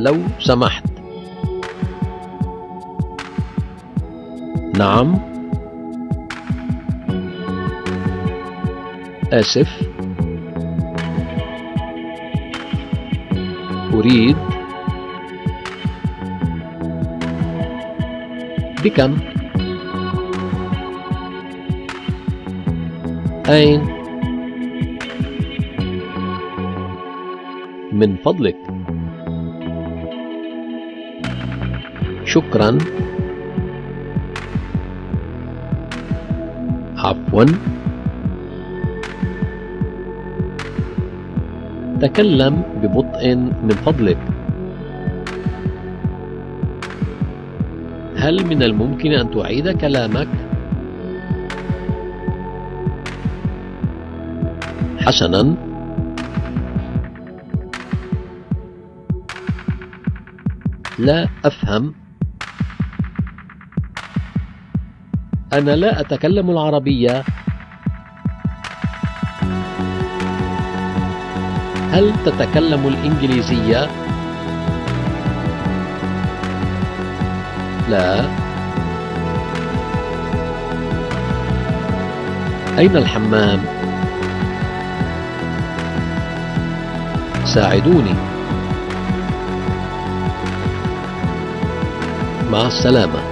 لو سمحت. نعم. آسف. أريد. بكم؟ أين؟ من فضلك. شكرا. عفوا. تكلم ببطء من فضلك. هل من الممكن أن تعيد كلامك؟ حسنا. لا أفهم. أنا لا أتكلم العربية. هل تتكلم الإنجليزية؟ لا. أين الحمام؟ ساعدوني. مع السلامة.